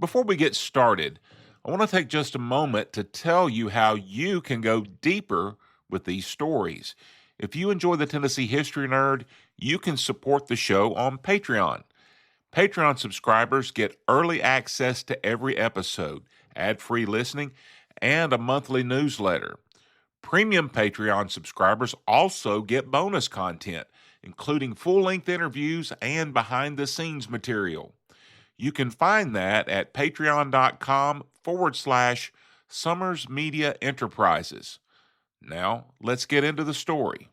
Before we get started, I want to take just a moment to tell you how you can go deeper with these stories. If you enjoy the Tennessee History Nerd, you can support the show on Patreon. Patreon subscribers get early access to every episode, ad-free listening, and a monthly newsletter. Premium Patreon subscribers also get bonus content, including full-length interviews and behind-the-scenes material. You can find that at patreon.com/Summers Media Enterprises. Now, let's get into the story.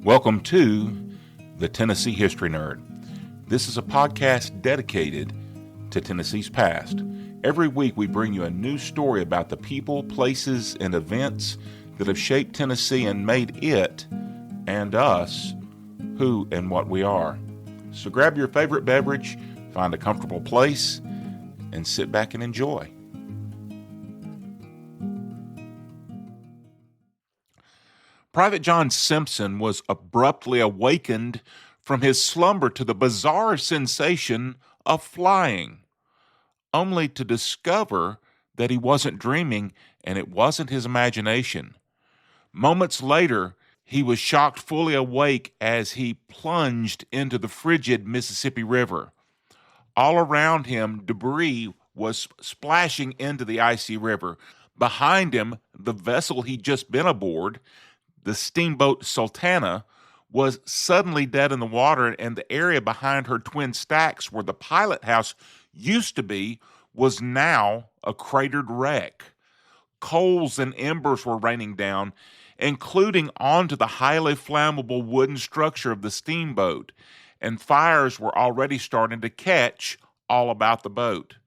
Welcome to the Tennessee History Nerd. This is a podcast dedicated to Tennessee's past. Every week we bring you a new story about the people, places, and events that have shaped Tennessee and made it, and us, who and what we are. So grab your favorite beverage, find a comfortable place, and sit back and enjoy. Private John Simpson was abruptly awakened from his slumber to the bizarre sensation of flying, only to discover that he wasn't dreaming and it wasn't his imagination. Moments later, he was shocked fully awake as he plunged into the frigid Mississippi River. All around him, debris was splashing into the icy river. Behind him, the vessel he'd just been aboard, the Steamboat Sultana, was suddenly dead in the water, and the area behind her twin stacks where the pilot house used to be was now a cratered wreck. Coals and embers were raining down, including onto the highly flammable wooden structure of the steamboat, and fires were already starting to catch all about the boat.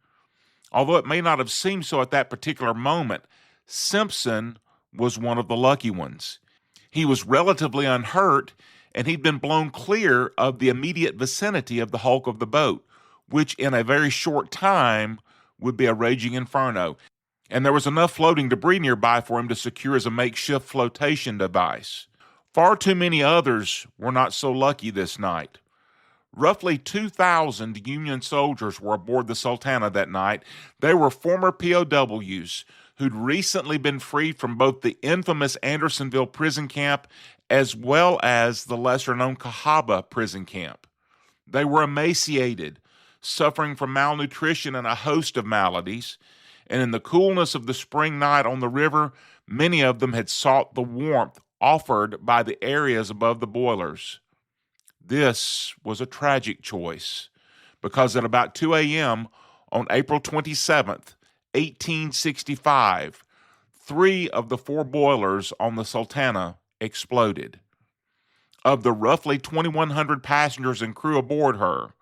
Although it may not have seemed so at that particular moment, Simpson was one of the lucky ones. He was relatively unhurt, and he'd been blown clear of the immediate vicinity of the hulk of the boat, which in a very short time would be a raging inferno. And there was enough floating debris nearby for him to secure as a makeshift flotation device. Far too many others were not so lucky this night. Roughly 2,000 Union soldiers were aboard the Sultana that night. They were former POWs who'd recently been freed from both the infamous Andersonville prison camp as well as the lesser-known Cahaba prison camp. They were emaciated, suffering from malnutrition and a host of maladies, and in the coolness of the spring night on the river, many of them had sought the warmth offered by the areas above the boilers. This was a tragic choice, because at about 2 a.m. on April 27th, 1865, 3 of the 4 boilers on the Sultana exploded. Of the roughly 2,100 passengers and crew aboard her,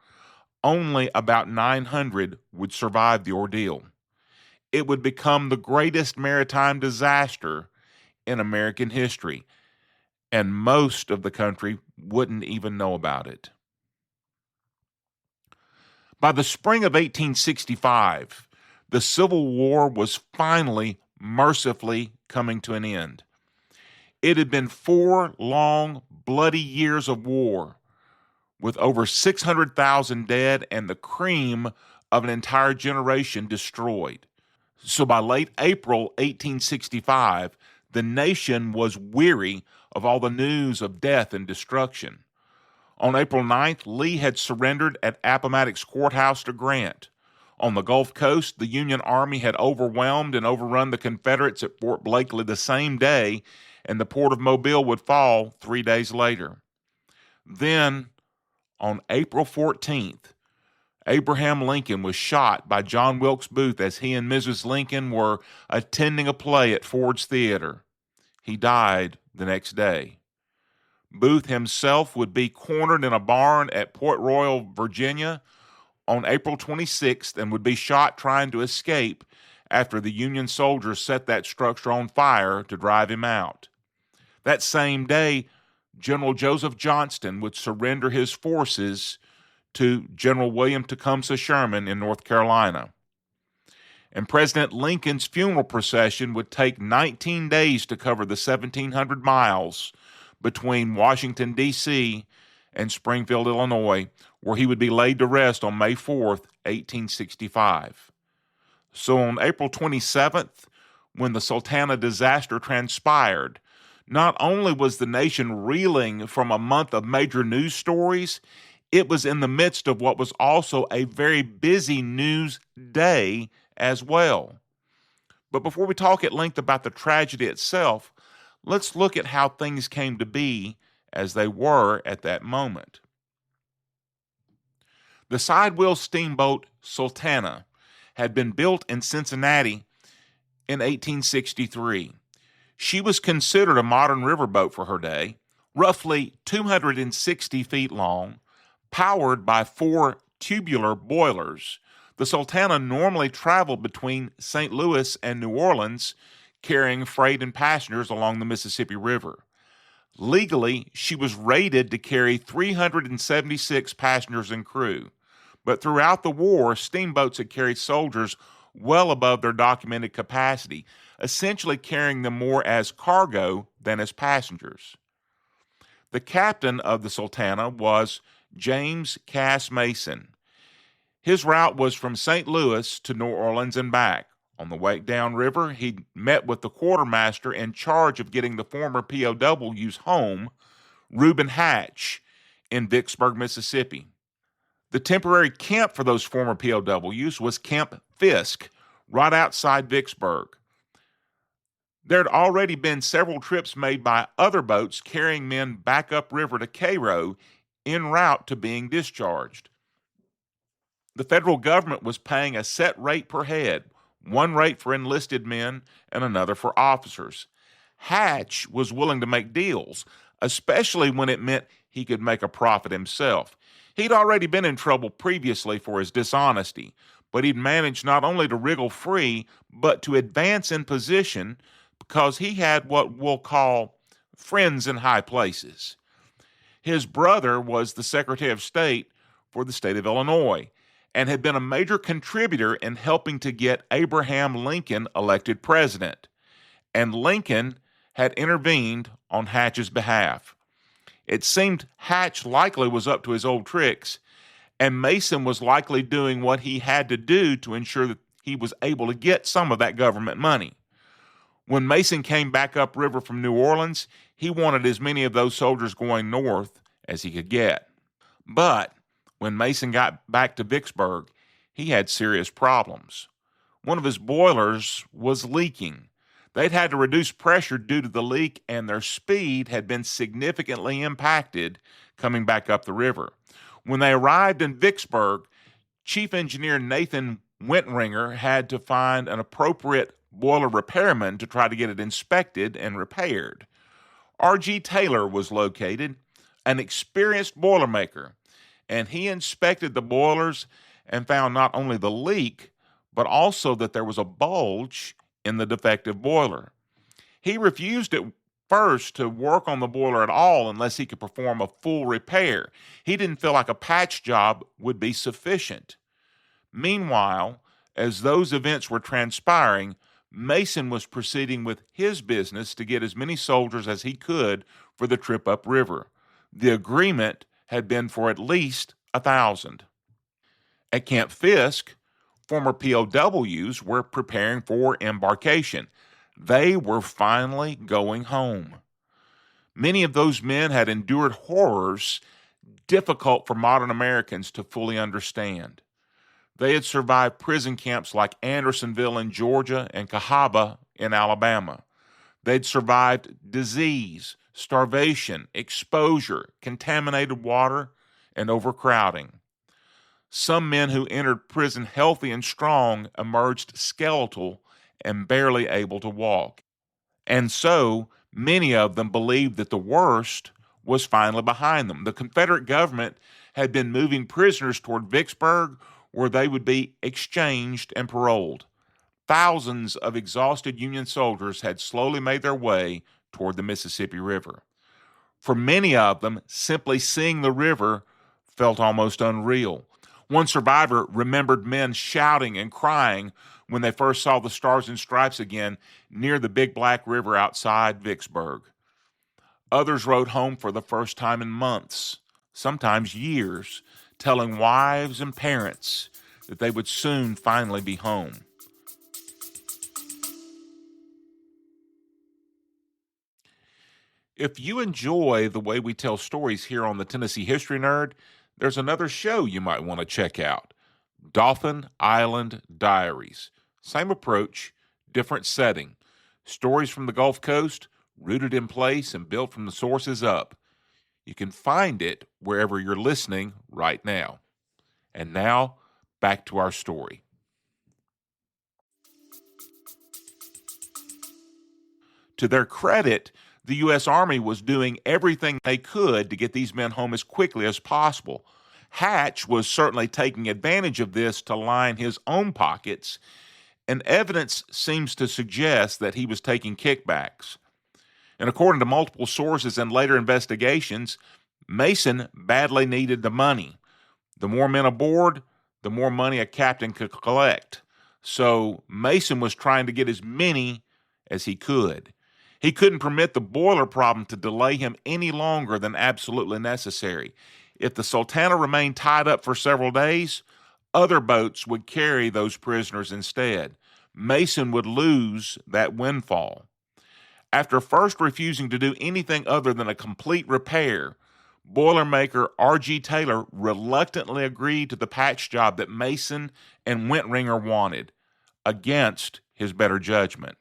only about 900 would survive the ordeal. It would become the greatest maritime disaster in American history, and most of the country wouldn't even know about it. By the spring of 1865, the Civil War was finally, mercifully coming to an end. It had been 4 long, bloody years of war, with over 600,000 dead and the cream of an entire generation destroyed. So by late April 1865, the nation was weary of all the news of death and destruction. On April 9th, Lee had surrendered at Appomattox Courthouse to Grant. On the Gulf Coast, the Union Army had overwhelmed and overrun the Confederates at Fort Blakely the same day, and the port of Mobile would fall 3 days later. Then, on April 14th, Abraham Lincoln was shot by John Wilkes Booth as he and Mrs. Lincoln were attending a play at Ford's Theater. He died the next day. Booth himself would be cornered in a barn at Port Royal, Virginia, on April 26th and would be shot trying to escape after the Union soldiers set that structure on fire to drive him out. That same day, General Joseph Johnston would surrender his forces to General William Tecumseh Sherman in North Carolina. And President Lincoln's funeral procession would take 19 days to cover the 1,700 miles between Washington, D.C. and Springfield, Illinois, where he would be laid to rest on May 4th, 1865. So on April 27th, when the Sultana disaster transpired, not only was the nation reeling from a month of major news stories, it was in the midst of what was also a very busy news day as well. But before we talk at length about the tragedy itself, let's look at how things came to be as they were at that moment. The sidewheel steamboat Sultana had been built in Cincinnati in 1863. She was considered a modern riverboat for her day, roughly 260 feet long, powered by 4 tubular boilers. The Sultana normally traveled between St. Louis and New Orleans, carrying freight and passengers along the Mississippi River. Legally, she was rated to carry 376 passengers and crew, but throughout the war, steamboats had carried soldiers well above their documented capacity, essentially carrying them more as cargo than as passengers. The captain of the Sultana was James Cass Mason. His route was from St. Louis to New Orleans and back. On the way downriver, he met with the quartermaster in charge of getting the former POWs home, Reuben Hatch, in Vicksburg, Mississippi. The temporary camp for those former POWs was Camp Fisk, right outside Vicksburg. There had already been several trips made by other boats carrying men back upriver to Cairo en route to being discharged. The federal government was paying a set rate per head, one rate for enlisted men and another for officers. Hatch was willing to make deals, especially when it meant he could make a profit himself. He'd already been in trouble previously for his dishonesty, but he'd managed not only to wriggle free, but to advance in position because he had what we'll call friends in high places. His brother was the Secretary of State for the state of Illinois and had been a major contributor in helping to get Abraham Lincoln elected president. And Lincoln had intervened on Hatch's behalf. It seemed Hatch likely was up to his old tricks, and Mason was likely doing what he had to do to ensure that he was able to get some of that government money. When Mason came back upriver from New Orleans, he wanted as many of those soldiers going north as he could get. But when Mason got back to Vicksburg, he had serious problems. One of his boilers was leaking. They'd had to reduce pressure due to the leak, and their speed had been significantly impacted coming back up the river. When they arrived in Vicksburg, Chief Engineer Nathan Wintringer had to find an appropriate boiler repairman to try to get it inspected and repaired. R.G. Taylor was located, an experienced boilermaker, and he inspected the boilers and found not only the leak, but also that there was a bulge in the defective boiler. He refused at first to work on the boiler at all unless he could perform a full repair. He didn't feel like a patch job would be sufficient. Meanwhile, as those events were transpiring, Mason was proceeding with his business to get as many soldiers as he could for the trip upriver. The agreement had been for at least 1,000. At Camp Fisk, former POWs were preparing for embarkation. They were finally going home. Many of those men had endured horrors difficult for modern Americans to fully understand. They had survived prison camps like Andersonville in Georgia and Cahaba in Alabama. They'd survived disease, starvation, exposure, contaminated water, and overcrowding. Some men who entered prison healthy and strong emerged skeletal and barely able to walk. And so, many of them believed that the worst was finally behind them. The Confederate government had been moving prisoners toward Vicksburg, where they would be exchanged and paroled. Thousands of exhausted Union soldiers had slowly made their way toward the Mississippi River. For many of them, simply seeing the river felt almost unreal. One survivor remembered men shouting and crying when they first saw the Stars and Stripes again near the Big Black River outside Vicksburg. Others rode home for the first time in months, sometimes years, telling wives and parents that they would soon finally be home. If you enjoy the way we tell stories here on the Tennessee History Nerd, there's another show you might want to check out, Dauphin Island Diaries. Same approach, different setting. Stories from the Gulf Coast, rooted in place and built from the sources up. You can find it wherever you're listening right now. And now, back to our story. To their credit, the U.S. Army was doing everything they could to get these men home as quickly as possible. Hatch was certainly taking advantage of this to line his own pockets, and evidence seems to suggest that he was taking kickbacks. And according to multiple sources and later investigations, Mason badly needed the money. The more men aboard, the more money a captain could collect. So Mason was trying to get as many as he could. He couldn't permit the boiler problem to delay him any longer than absolutely necessary. If the Sultana remained tied up for several days, other boats would carry those prisoners instead. Mason would lose that windfall. After first refusing to do anything other than a complete repair, Boilermaker R.G. Taylor reluctantly agreed to the patch job that Mason and Wintringer wanted, against his better judgment.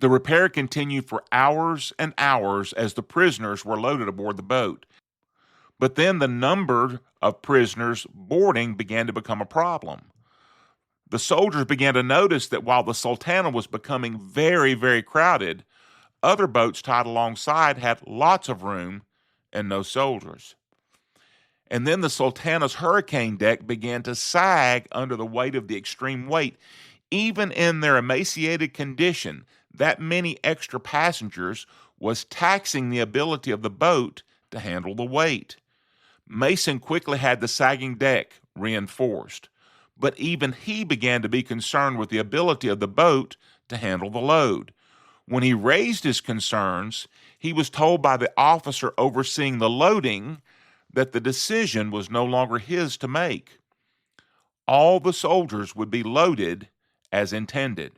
The repair continued for hours and hours as the prisoners were loaded aboard the boat. But then the number of prisoners boarding began to become a problem. The soldiers began to notice that while the Sultana was becoming very, very crowded, other boats tied alongside had lots of room and no soldiers. And then the Sultana's hurricane deck began to sag under the weight of the extreme weight. Even in their emaciated condition, that many extra passengers was taxing the ability of the boat to handle the weight. Mason quickly had the sagging deck reinforced, but even he began to be concerned with the ability of the boat to handle the load. When he raised his concerns, he was told by the officer overseeing the loading that the decision was no longer his to make. All the soldiers would be loaded as intended.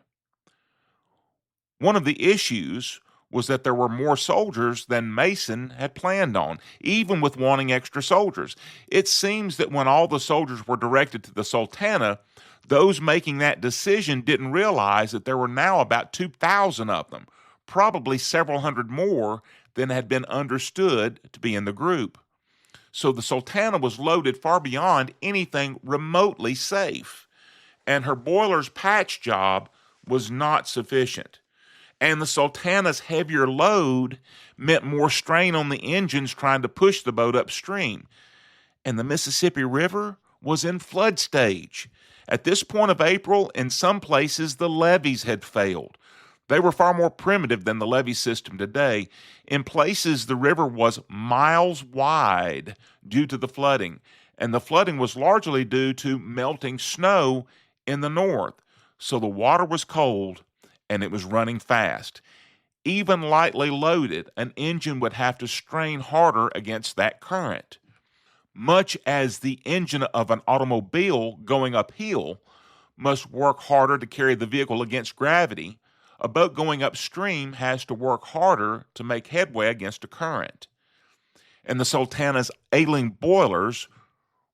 One of the issues was that there were more soldiers than Mason had planned on, even with wanting extra soldiers. It seems that when all the soldiers were directed to the Sultana, those making that decision didn't realize that there were now about 2,000 of them, probably several hundred more than had been understood to be in the group. So the Sultana was loaded far beyond anything remotely safe, and her boiler's patch job was not sufficient. And the Sultana's heavier load meant more strain on the engines trying to push the boat upstream. And the Mississippi River was in flood stage. At this point of April, in some places, the levees had failed. They were far more primitive than the levee system today. In places, the river was miles wide due to the flooding, and the flooding was largely due to melting snow in the north. So the water was cold, and it was running fast. Even lightly loaded, an engine would have to strain harder against that current. Much as the engine of an automobile going uphill must work harder to carry the vehicle against gravity, a boat going upstream has to work harder to make headway against a current. And the Sultana's ailing boilers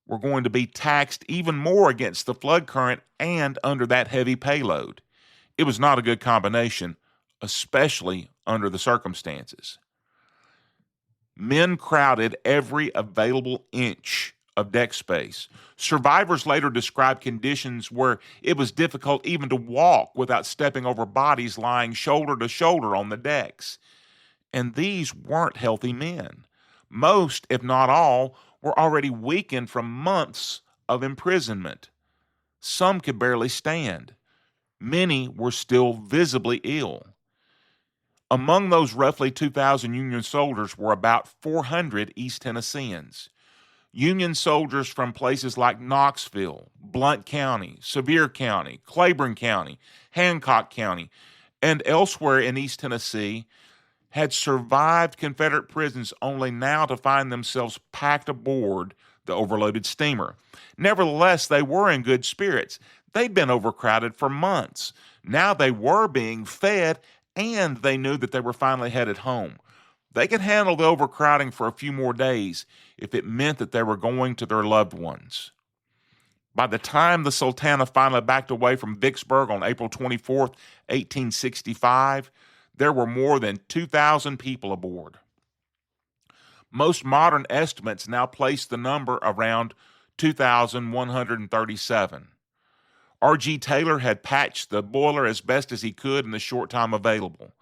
were going to be taxed even more against the flood current and under that heavy payload. It was not a good combination, especially under the circumstances. Men crowded every available inch of deck space. Survivors later described conditions where it was difficult even to walk without stepping over bodies lying shoulder to shoulder on the decks. And these weren't healthy men. Most, if not all, were already weakened from months of imprisonment. Some could barely stand. Many were still visibly ill. Among those roughly 2,000 Union soldiers were about 400 East Tennesseans. Union soldiers from places like Knoxville, Blount County, Sevier County, Claiborne County, Hancock County, and elsewhere in East Tennessee had survived Confederate prisons only now to find themselves packed aboard the overloaded steamer. Nevertheless, they were in good spirits. They'd been overcrowded for months. Now they were being fed, and they knew that they were finally headed home. They could handle the overcrowding for a few more days if it meant that they were going to their loved ones. By the time the Sultana finally backed away from Vicksburg on April 24th, 1865, there were more than 2,000 people aboard. Most modern estimates now place the number around 2,137. R.G. Taylor had patched the boiler as best as he could in the short time available.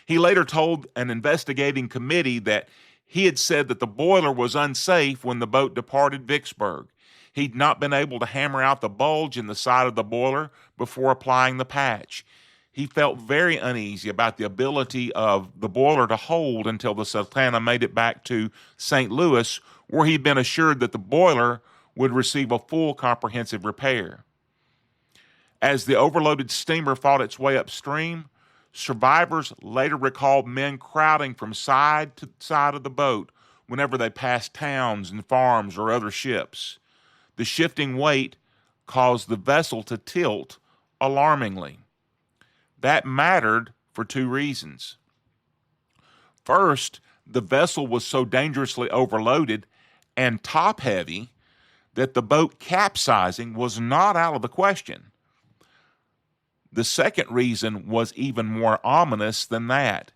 He later told an investigating committee that he had said that the boiler was unsafe when the boat departed Vicksburg. He'd not been able to hammer out the bulge in the side of the boiler before applying the patch. He felt very uneasy about the ability of the boiler to hold until the Sultana made it back to St. Louis, where he'd been assured that the boiler would receive a full comprehensive repair. As the overloaded steamer fought its way upstream, survivors later recalled men crowding from side to side of the boat whenever they passed towns and farms or other ships. The shifting weight caused the vessel to tilt alarmingly. That mattered for two reasons. First, the vessel was so dangerously overloaded and top-heavy that the boat capsizing was not out of the question. The second reason was even more ominous than that.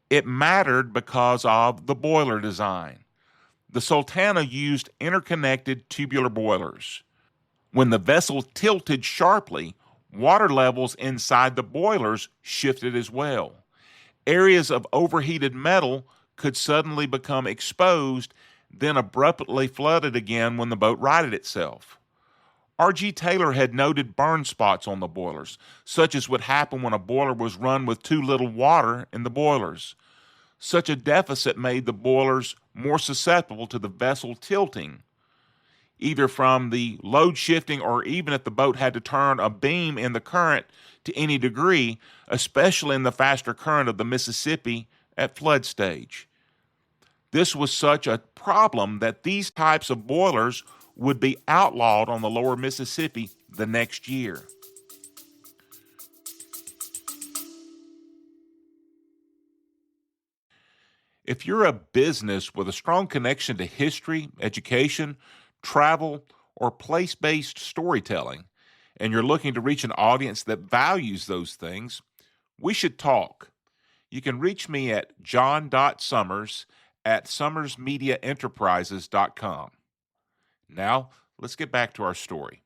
It mattered because of the boiler design. The Sultana used interconnected tubular boilers. When the vessel tilted sharply, water levels inside the boilers shifted as well. Areas of overheated metal could suddenly become exposed, then abruptly flooded again when the boat righted itself. R.G. Taylor had noted burn spots on the boilers, such as would happen when a boiler was run with too little water in the boilers. Such a deficit made the boilers more susceptible to the vessel tilting, either from the load shifting or even if the boat had to turn a beam in the current to any degree, especially in the faster current of the Mississippi at flood stage. This was such a problem that these types of boilers would be outlawed on the lower Mississippi the next year. If you're a business with a strong connection to history, education, travel, or place-based storytelling, and you're looking to reach an audience that values those things, we should talk. You can reach me at john.summers@summersmediaenterprises.com. Now, let's get back to our story.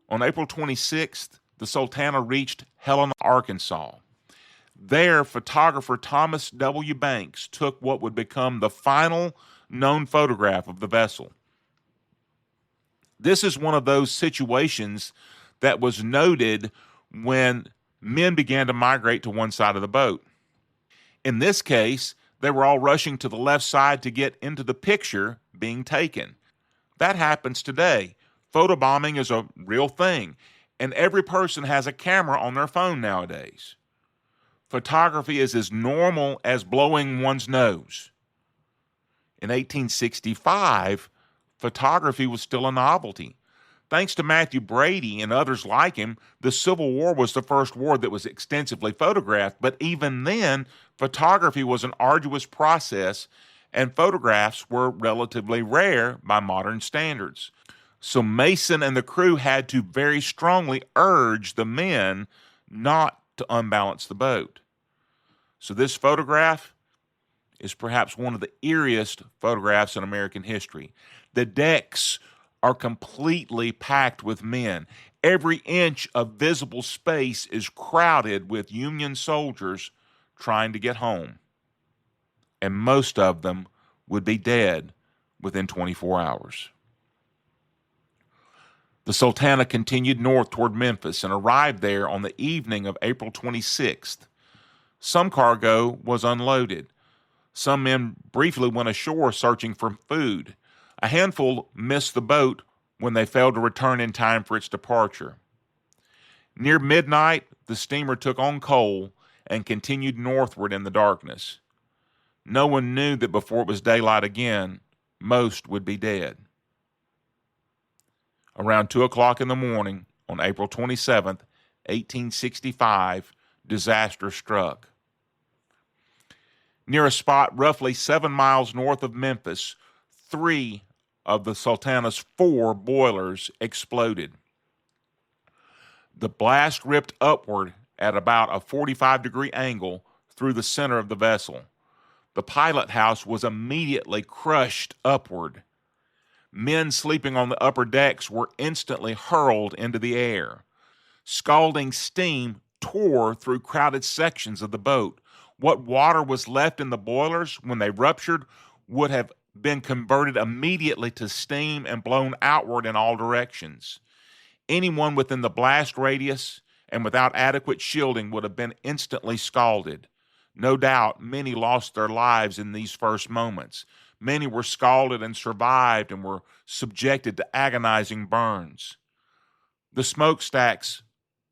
On April 26th, the Sultana reached Helena, Arkansas. There, photographer Thomas W. Banks took what would become the final known photograph of the vessel. This is one of those situations that was noted when men began to migrate to one side of the boat. In this case, they were all rushing to the left side to get into the picture being taken. That happens today. Photobombing is a real thing, and every person has a camera on their phone nowadays. Photography is as normal as blowing one's nose. In 1865, photography was still a novelty. Thanks to Matthew Brady and others like him, the Civil War was the first war that was extensively photographed, but even then, photography was an arduous process, and photographs were relatively rare by modern standards. So Mason and the crew had to very strongly urge the men not to unbalance the boat. So this photograph is perhaps one of the eeriest photographs in American history. The decks are completely packed with men. Every inch of visible space is crowded with Union soldiers trying to get home. And most of them would be dead within 24 hours. The Sultana continued north toward Memphis and arrived there on the evening of April 26th. Some cargo was unloaded. Some men briefly went ashore searching for food. A handful missed the boat when they failed to return in time for its departure. Near midnight, the steamer took on coal and continued northward in the darkness. No one knew that before it was daylight again, most would be dead. Around 2 o'clock in the morning on April 27th, 1865, disaster struck. Near a spot roughly 7 miles north of Memphis, 3 of the Sultana's 4 boilers exploded. The blast ripped upward at about a 45-degree angle through the center of the vessel. The pilot house was immediately crushed upward. Men sleeping on the upper decks were instantly hurled into the air. Scalding steam tore through crowded sections of the boat. What water was left in the boilers when they ruptured would have been converted immediately to steam and blown outward in all directions. Anyone within the blast radius and without adequate shielding would have been instantly scalded. No doubt many lost their lives in these first moments. Many were scalded and survived and were subjected to agonizing burns. The smokestacks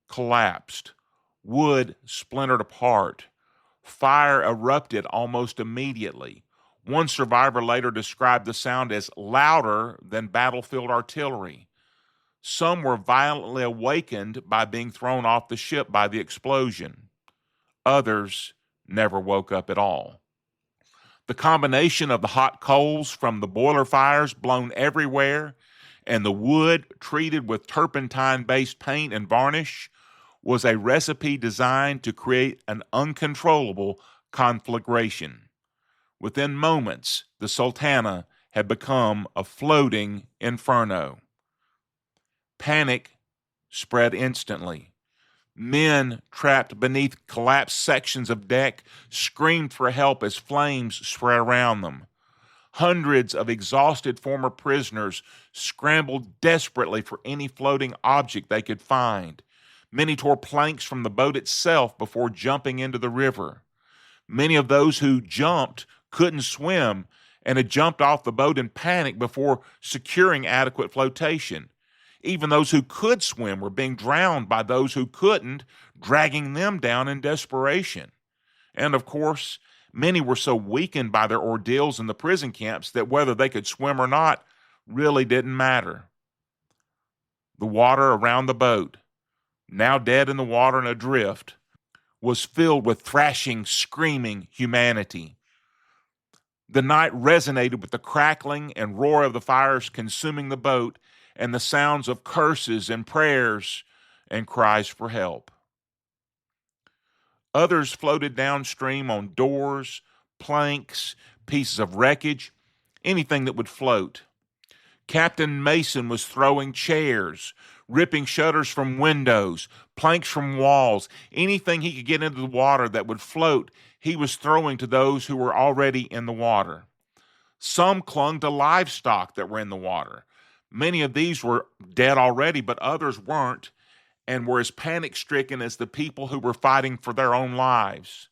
collapsed. Wood splintered apart. Fire erupted almost immediately. One survivor later described the sound as louder than battlefield artillery. Some were violently awakened by being thrown off the ship by the explosion. Others never woke up at all. The combination of the hot coals from the boiler fires blown everywhere and the wood treated with turpentine-based paint and varnish was a recipe designed to create an uncontrollable conflagration. Within moments, the Sultana had become a floating inferno. Panic spread instantly. Men trapped beneath collapsed sections of deck screamed for help as flames spread around them. Hundreds of exhausted former prisoners scrambled desperately for any floating object they could find. Many tore planks from the boat itself before jumping into the river. Many of those who jumped couldn't swim and had jumped off the boat in panic before securing adequate flotation. Even those who could swim were being drowned by those who couldn't, dragging them down in desperation. And of course, many were so weakened by their ordeals in the prison camps that whether they could swim or not really didn't matter. The water around the boat, now dead in the water and adrift, was filled with thrashing, screaming humanity. The night resonated with the crackling and roar of the fires consuming the boat and the sounds of curses and prayers and cries for help. Others floated downstream on doors, planks, pieces of wreckage, anything that would float. Captain Mason was throwing chairs, ripping shutters from windows, planks from walls, anything he could get into the water that would float, he was throwing to those who were already in the water. Some clung to livestock that were in the water. Many of these were dead already, but others weren't and were as panic-stricken as the people who were fighting for their own lives.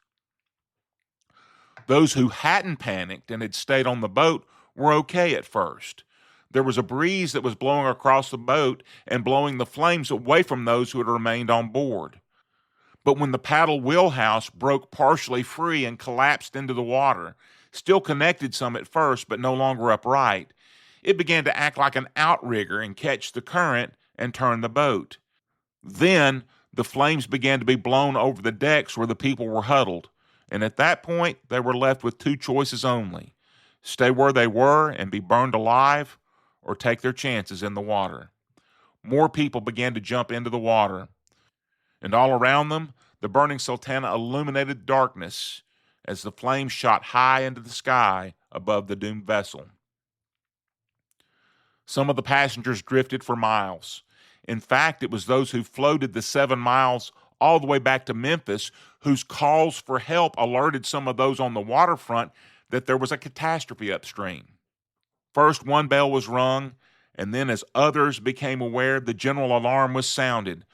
Those who hadn't panicked and had stayed on the boat were okay at first. There was a breeze that was blowing across the boat and blowing the flames away from those who had remained on board. But when the paddle wheelhouse broke partially free and collapsed into the water, still connected some at first but no longer upright, it began to act like an outrigger and catch the current and turn the boat. Then the flames began to be blown over the decks where the people were huddled, and at that point they were left with 2 choices only: stay where they were and be burned alive, or take their chances in the water. More people began to jump into the water, and all around them the burning Sultana illuminated darkness as the flames shot high into the sky above the doomed vessel. Some of the passengers drifted for miles. In fact, it was those who floated the 7 miles all the way back to Memphis whose calls for help alerted some of those on the waterfront that there was a catastrophe upstream. First, one bell was rung, and then as others became aware, the general alarm was sounded.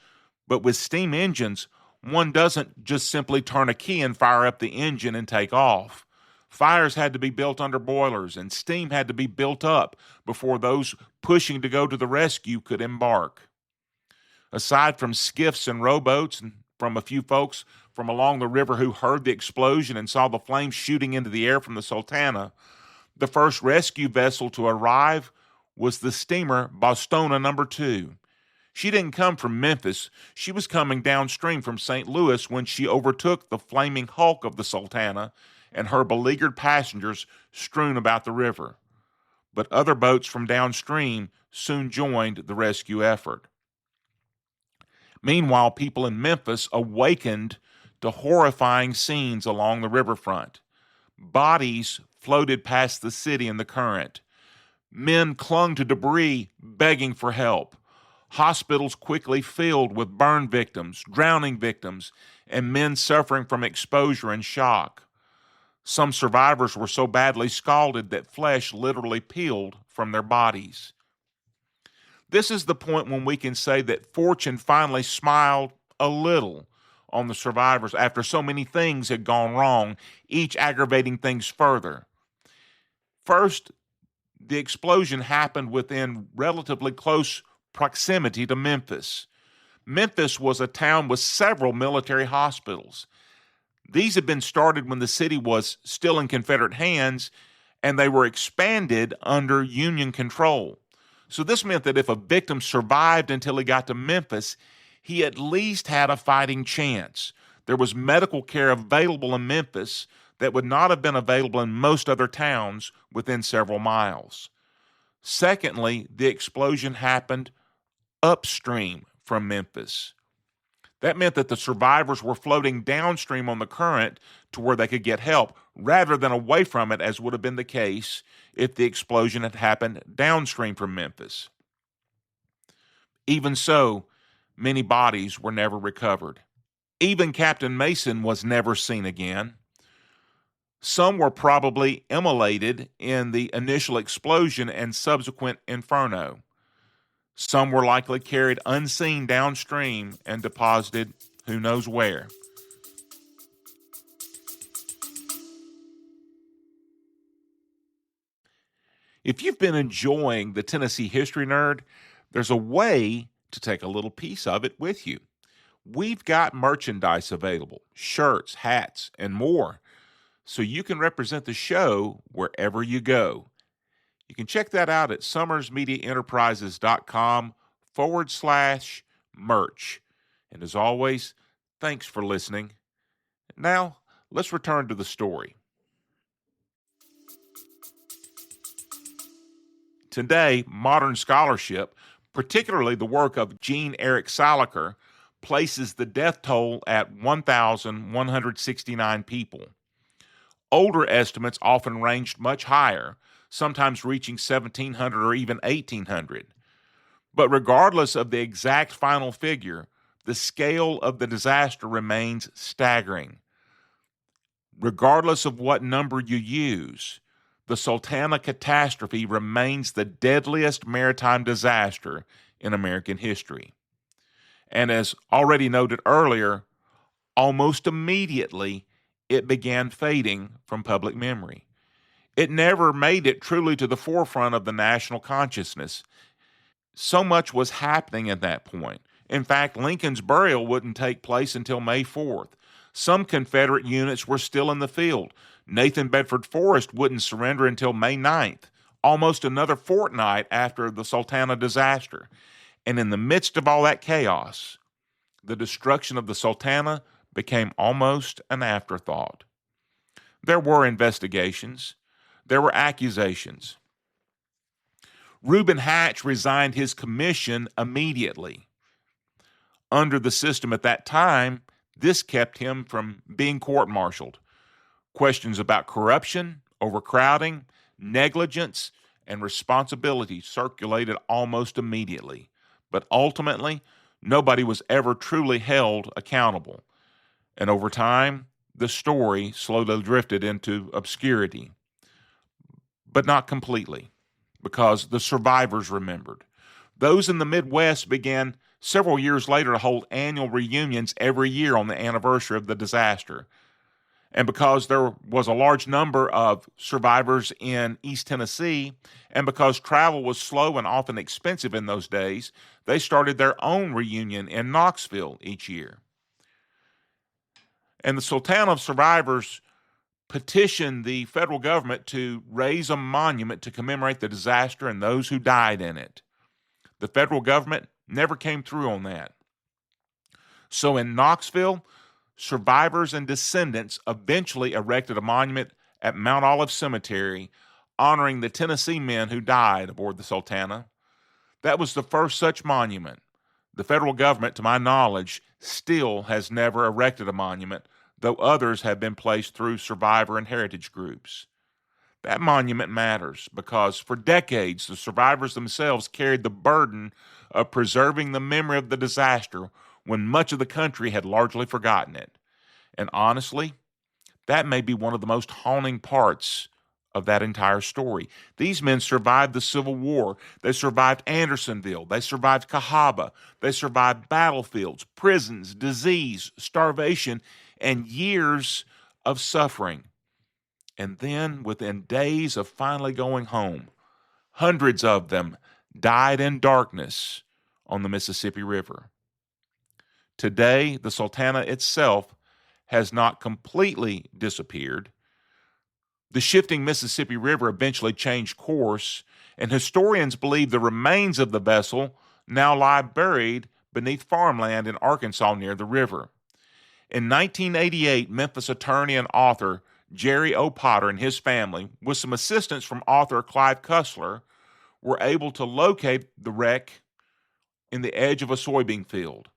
But with steam engines, one doesn't just simply turn a key and fire up the engine and take off. Fires had to be built under boilers, and steam had to be built up before those pushing to go to the rescue could embark. Aside from skiffs and rowboats and from a few folks from along the river who heard the explosion and saw the flames shooting into the air from the Sultana, the first rescue vessel to arrive was the steamer Bostona Number 2. She didn't come from Memphis. She was coming downstream from St. Louis when she overtook the flaming hulk of the Sultana and her beleaguered passengers strewn about the river. But other boats from downstream soon joined the rescue effort. Meanwhile, people in Memphis awakened to horrifying scenes along the riverfront. Bodies floated past the city in the current. Men clung to debris, begging for help. Hospitals quickly filled with burn victims, drowning victims, and men suffering from exposure and shock. Some survivors were so badly scalded that flesh literally peeled from their bodies. This is the point when we can say that fortune finally smiled a little on the survivors after so many things had gone wrong, each aggravating things further. First, the explosion happened within relatively close proximity to Memphis. Memphis was a town with several military hospitals. These had been started when the city was still in Confederate hands, and they were expanded under Union control. So this meant that if a victim survived until he got to Memphis, he at least had a fighting chance. There was medical care available in Memphis that would not have been available in most other towns within several miles. Secondly, the explosion happened upstream from Memphis. That meant that the survivors were floating downstream on the current to where they could get help, rather than away from it, as would have been the case if the explosion had happened downstream from Memphis. Even so, many bodies were never recovered. Even Captain Mason was never seen again. Some were probably immolated in the initial explosion and subsequent inferno. Some were likely carried unseen downstream and deposited who knows where. If you've been enjoying the Tennessee History Nerd, there's a way to take a little piece of it with you. We've got merchandise available, shirts, hats, and more, so you can represent the show wherever you go. You can check that out at summersmediaenterprises.com/merch. And as always, thanks for listening. Now, let's return to the story. Today, modern scholarship, particularly the work of Jean Eric Saliker, places the death toll at 1,169 people. Older estimates often ranged much higher, sometimes reaching 1,700 or even 1,800. But regardless of the exact final figure, the scale of the disaster remains staggering. Regardless of what number you use, the Sultana catastrophe remains the deadliest maritime disaster in American history. And as already noted earlier, almost immediately it began fading from public memory. It never made it truly to the forefront of the national consciousness. So much was happening at that point. In fact, Lincoln's burial wouldn't take place until May 4th. Some Confederate units were still in the field. Nathan Bedford Forrest wouldn't surrender until May 9th, almost another fortnight after the Sultana disaster. And in the midst of all that chaos, the destruction of the Sultana became almost an afterthought. There were investigations. There were accusations. Reuben Hatch resigned his commission immediately. Under the system at that time, this kept him from being court-martialed. Questions about corruption, overcrowding, negligence, and responsibility circulated almost immediately. But ultimately, nobody was ever truly held accountable. And over time, the story slowly drifted into obscurity. But not completely, because the survivors remembered. Those in the Midwest began several years later to hold annual reunions every year on the anniversary of the disaster. And because there was a large number of survivors in East Tennessee, and because travel was slow and often expensive in those days, they started their own reunion in Knoxville each year. And the Sultana of Survivors petitioned the federal government to raise a monument to commemorate the disaster and those who died in it. The federal government never came through on that. So in Knoxville, survivors and descendants eventually erected a monument at Mount Olive Cemetery honoring the Tennessee men who died aboard the Sultana. That was the first such monument. The federal government, to my knowledge, still has never erected a monument, though others have been placed through survivor and heritage groups. That monument matters because for decades the survivors themselves carried the burden of preserving the memory of the disaster when much of the country had largely forgotten it. And honestly, that may be one of the most haunting parts of that entire story. These men survived the Civil War. They survived Andersonville. They survived Cahaba. They survived battlefields, prisons, disease, starvation, and years of suffering. And then, within days of finally going home, hundreds of them died in darkness on the Mississippi River. Today, the Sultana itself has not completely disappeared. The shifting Mississippi River eventually changed course, and historians believe the remains of the vessel now lie buried beneath farmland in Arkansas near the river. In 1988, Memphis attorney and author Jerry O. Potter and his family, with some assistance from author Clive Cussler, were able to locate the wreck in the edge of a soybean field,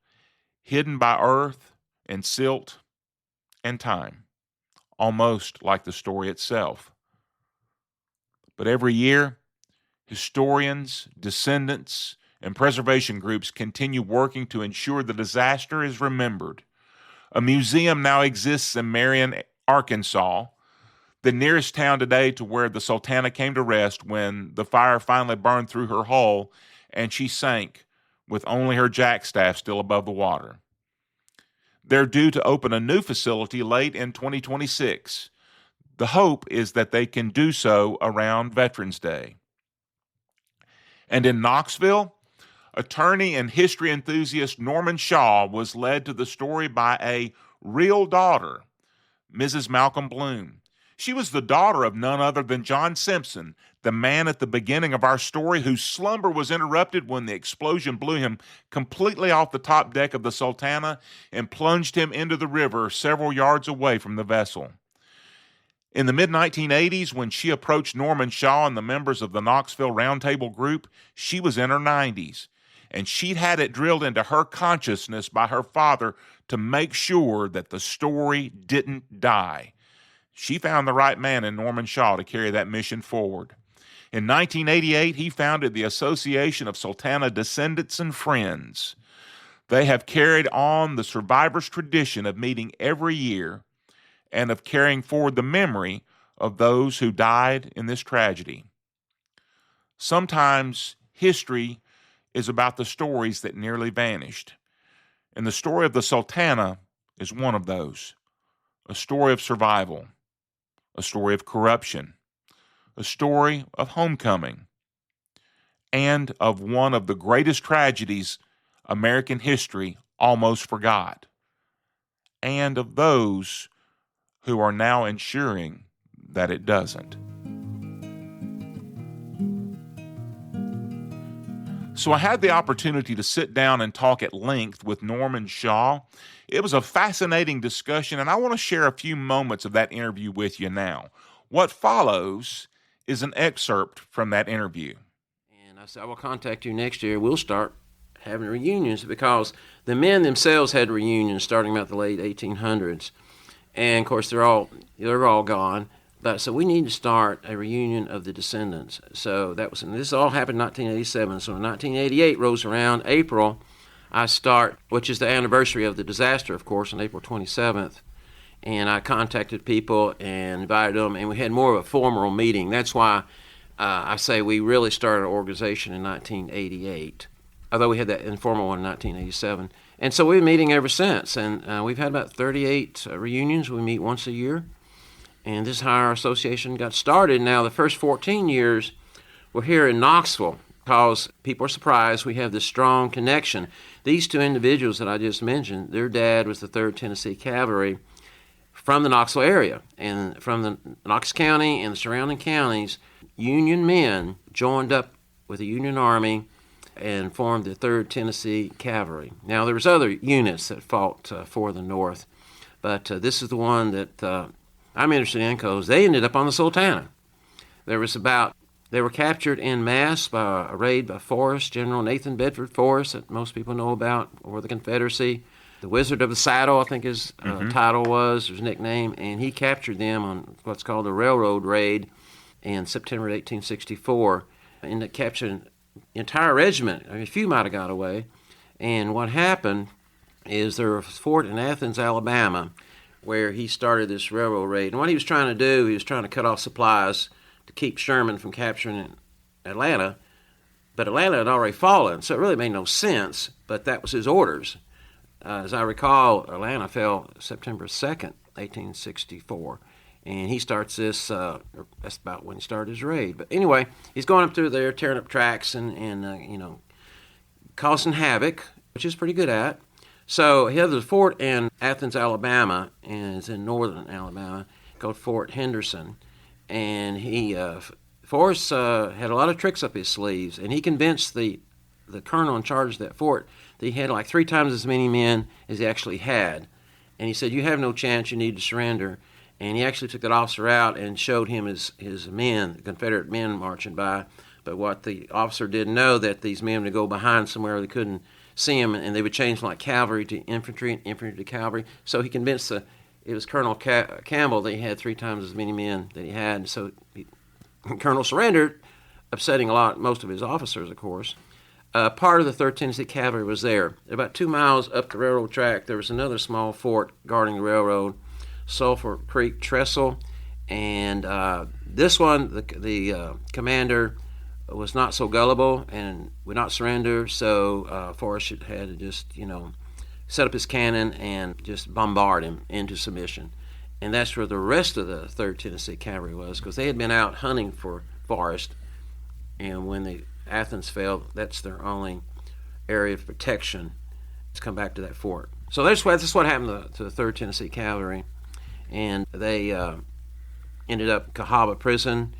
hidden by earth and silt and time, almost like the story itself. But every year, historians, descendants, and preservation groups continue working to ensure the disaster is remembered. A museum now exists in Marion, Arkansas, the nearest town today to where the Sultana came to rest when the fire finally burned through her hull and she sank with only her jackstaff still above the water. They're due to open a new facility late in 2026. The hope is that they can do so around Veterans Day. And in Knoxville, attorney and history enthusiast Norman Shaw was led to the story by a real daughter, Mrs. Malcolm Bloom. She was the daughter of none other than John Simpson, the man at the beginning of our story whose slumber was interrupted when the explosion blew him completely off the top deck of the Sultana and plunged him into the river several yards away from the vessel. In the mid-1980s, when she approached Norman Shaw and the members of the Knoxville Roundtable Group, she was in her 90s, and she'd had it drilled into her consciousness by her father to make sure that the story didn't die. She found the right man in Norman Shaw to carry that mission forward. In 1988, he founded the Association of Sultana Descendants and Friends. They have carried on the survivors' tradition of meeting every year and of carrying forward the memory of those who died in this tragedy. Sometimes history is about the stories that nearly vanished, and the story of the Sultana is one of those. A story of survival, a story of corruption, a story of homecoming, and of one of the greatest tragedies American history almost forgot, and of those who are now ensuring that it doesn't. So I had the opportunity to sit down and talk at length with Norman Shaw. It was a fascinating discussion, and I want to share a few moments of that interview with you now. What follows is an excerpt from that interview. And I said, I will contact you next year. We'll start having reunions because the men themselves had reunions starting about the late 1800s. And, of course, they're all gone. But so we need to start a reunion of the descendants. So that was, and this all happened in 1987. So in 1988 rolls around, April, I start, which is the anniversary of the disaster, of course, on April 27th. And I contacted people and invited them, and we had more of a formal meeting. That's why I say we really started an organization in 1988, although we had that informal one in 1987. And so we've been meeting ever since. And we've had about 38 reunions. We meet once a year. And this is how our association got started. Now, the first 14 years were here in Knoxville because people are surprised we have this strong connection. These two individuals that I just mentioned, their dad was the 3rd Tennessee Cavalry from the Knoxville area. And from the Knox County and the surrounding counties, Union men joined up with the Union Army and formed the 3rd Tennessee Cavalry. Now, there was other units that fought for the North, but this is the one that I'm interested in because they ended up on the Sultana. They were captured en masse by a raid by Forrest, General Nathan Bedford Forrest, that most people know about, or the Confederacy. The Wizard of the Saddle, I think his title was, his nickname, and he captured them on what's called the Railroad Raid in September 1864. Ended up capturing the entire regiment. I mean, a few might have got away. And what happened is there was a fort in Athens, Alabama, where he started this railroad raid. And what he was trying to do, he was trying to cut off supplies to keep Sherman from capturing Atlanta. But Atlanta had already fallen, so it really made no sense, but that was his orders. As I recall, Atlanta fell September 2nd, 1864. And he starts this, that's about when he started his raid. But anyway, he's going up through there, tearing up tracks and causing havoc, which he's pretty good at. So he has a fort in Athens, Alabama, and it's in northern Alabama, called Fort Henderson. And Forrest had a lot of tricks up his sleeves, and he convinced the colonel in charge of that fort that he had like 3 times as many men as he actually had. And he said, "You have no chance, you need to surrender." And he actually took that officer out and showed him his men, the Confederate men marching by. But what the officer didn't know, that these men would go behind somewhere where they couldn't see him, and they would change from like cavalry to infantry and infantry to cavalry. So he convinced it was Colonel Campbell that he had 3 times as many men that he had. So Colonel surrendered, upsetting most of his officers, of course. Part of the 3rd Tennessee Cavalry was there. About 2 miles up the railroad track, there was another small fort guarding the railroad, Sulphur Creek Trestle, and this one, the commander was not so gullible and would not surrender, so Forrest had to just, set up his cannon and just bombard him into submission. And that's where the rest of the 3rd Tennessee Cavalry was, because they had been out hunting for Forrest, and when the Athens fell, that's their only area of protection. Let's come back to that fort. So that's what happened to the 3rd Tennessee Cavalry. And they ended up in Cahaba Prison,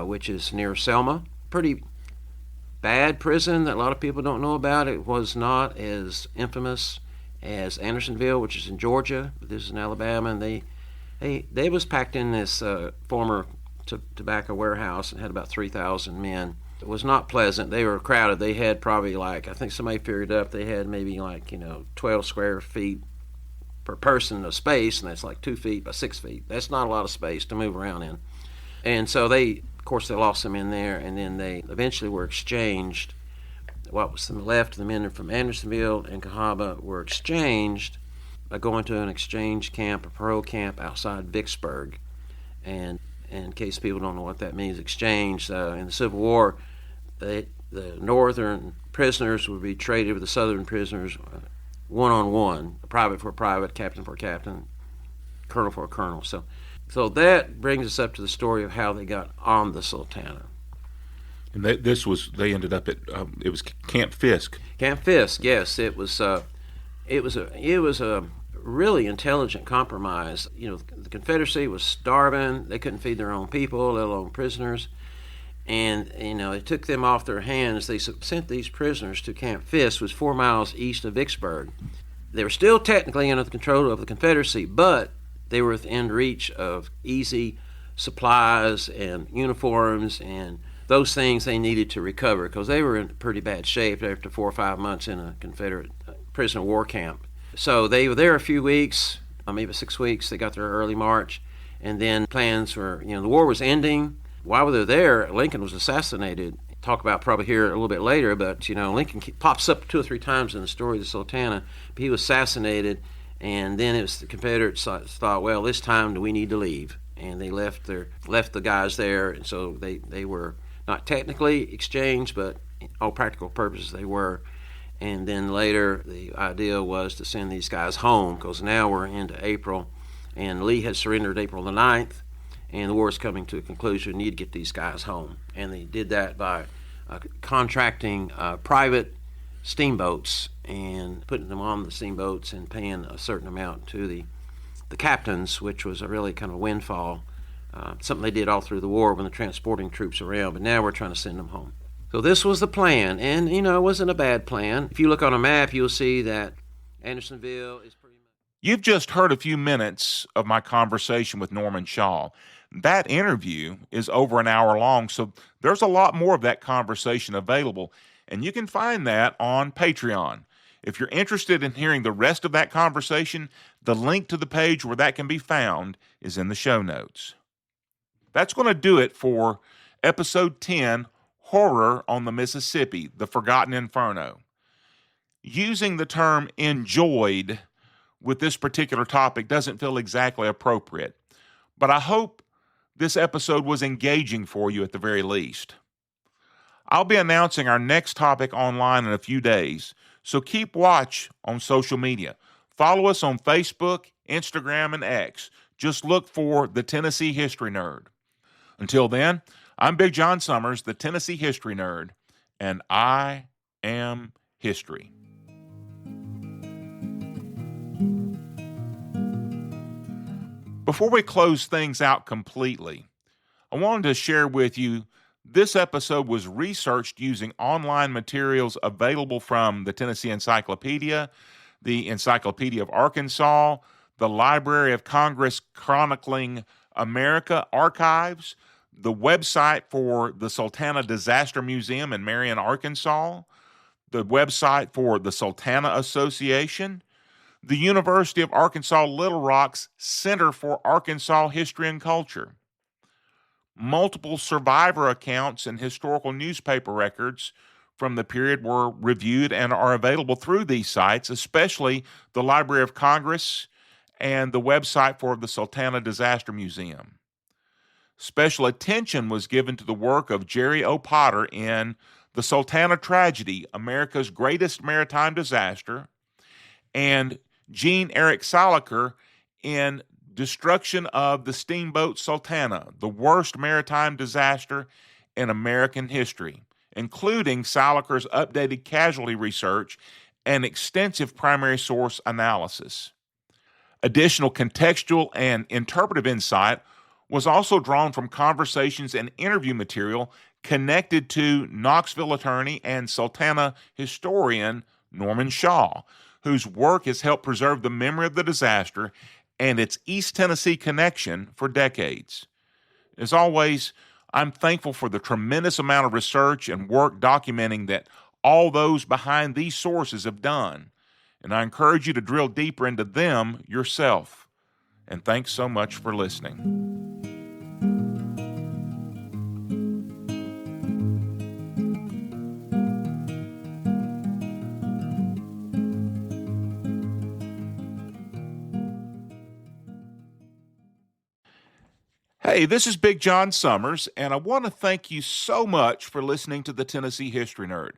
which is near Selma. Pretty bad prison that a lot of people don't know about. It was not as infamous as Andersonville, which is in Georgia. But this is in Alabama, and they was packed in this former tobacco warehouse and had about 3,000 men. It was not pleasant. They were crowded. They had probably I think somebody figured up, they had maybe 12 square feet per person of space, and that's like 2 feet by 6 feet. That's not a lot of space to move around in. And so they lost them in there, and then they eventually were exchanged. What was left, the men from Andersonville and Cahaba were exchanged by going to an exchange camp, a parole camp outside Vicksburg. And in case people don't know what that means, exchange, in the Civil War, the northern prisoners would be traded with the southern prisoners one-on-one, private for a private, captain for a captain, colonel for a colonel. So that brings us up to the story of how they got on the Sultana. And they ended up at it was Camp Fisk. Camp Fisk, yes, it was a really intelligent compromise. The Confederacy was starving; they couldn't feed their own people, let alone prisoners. And it took them off their hands. They sent these prisoners to Camp Fisk, which was 4 miles east of Vicksburg. They were still technically under the control of the Confederacy, but they were within reach of easy supplies and uniforms and those things they needed to recover, because they were in pretty bad shape after 4 or 5 months in a Confederate prisoner of war camp. So they were there a few weeks, maybe 6 weeks. They got there early March, and then plans were, the war was ending. While they were there, Lincoln was assassinated. Talk about probably here a little bit later, but Lincoln pops up 2 or 3 times in the story of the Sultana. But he was assassinated, and then it was the Confederates thought, well, this time we need to leave, and they left the guys there, and so they were not technically exchanged, but in all practical purposes they were. And then later, the idea was to send these guys home, because now we're into April, and Lee had surrendered April the 9th, and the war is coming to a conclusion. You need to get these guys home. And they did that by contracting private steamboats and putting them on the steamboats and paying a certain amount to the captains, which was a really kind of windfall, something they did all through the war when they're transporting troops around. But now we're trying to send them home. So this was the plan, and, it wasn't a bad plan. If you look on a map, you'll see that Andersonville is pretty much... You've just heard a few minutes of my conversation with Norman Shaw. That interview is over an hour long, so there's a lot more of that conversation available, and you can find that on Patreon. If you're interested in hearing the rest of that conversation, the link to the page where that can be found is in the show notes. That's going to do it for Episode 10, Horror on the Mississippi, The Forgotten Inferno. Using the term enjoyed with this particular topic doesn't feel exactly appropriate, but I hope this episode was engaging for you at the very least. I'll be announcing our next topic online in a few days, so keep watch on social media. Follow us on Facebook, Instagram, and X. Just look for the Tennessee History Nerd. Until then, I'm Big John Summers, the Tennessee History Nerd, and I am history. Before we close things out completely, I wanted to share with you this episode was researched using online materials available from the Tennessee Encyclopedia, the Encyclopedia of Arkansas, the Library of Congress Chronicling America Archives, the website for the Sultana Disaster Museum in Marion, Arkansas, the website for the Sultana Association, the University of Arkansas Little Rock's Center for Arkansas History and Culture. Multiple survivor accounts and historical newspaper records from the period were reviewed and are available through these sites, especially the Library of Congress and the website for the Sultana Disaster Museum. Special attention was given to the work of Jerry O. Potter in The Sultana Tragedy, America's Greatest Maritime Disaster, and Jean Eric Saliker in Destruction of the Steamboat Sultana, the worst maritime disaster in American history, including Saliker's updated casualty research and extensive primary source analysis. Additional contextual and interpretive insight was also drawn from conversations and interview material connected to Knoxville attorney and Sultana historian Norman Shaw, whose work has helped preserve the memory of the disaster and its East Tennessee connection for decades. As always, I'm thankful for the tremendous amount of research and work documenting that all those behind these sources have done, and I encourage you to drill deeper into them yourself. And thanks so much for listening. Hey, this is Big John Summers, and I want to thank you so much for listening to the Tennessee History Nerd.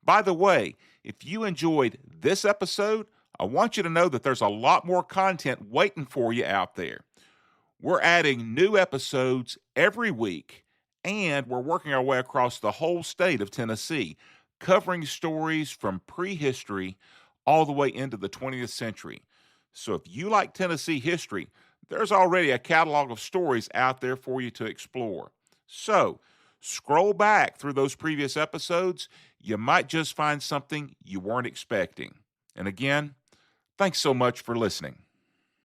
By the way, if you enjoyed this episode, I want you to know that there's a lot more content waiting for you out there. We're adding new episodes every week, and we're working our way across the whole state of Tennessee, covering stories from prehistory all the way into the 20th century. So if you like Tennessee history, there's already a catalog of stories out there for you to explore. So, scroll back through those previous episodes. You might just find something you weren't expecting. And again, thanks so much for listening.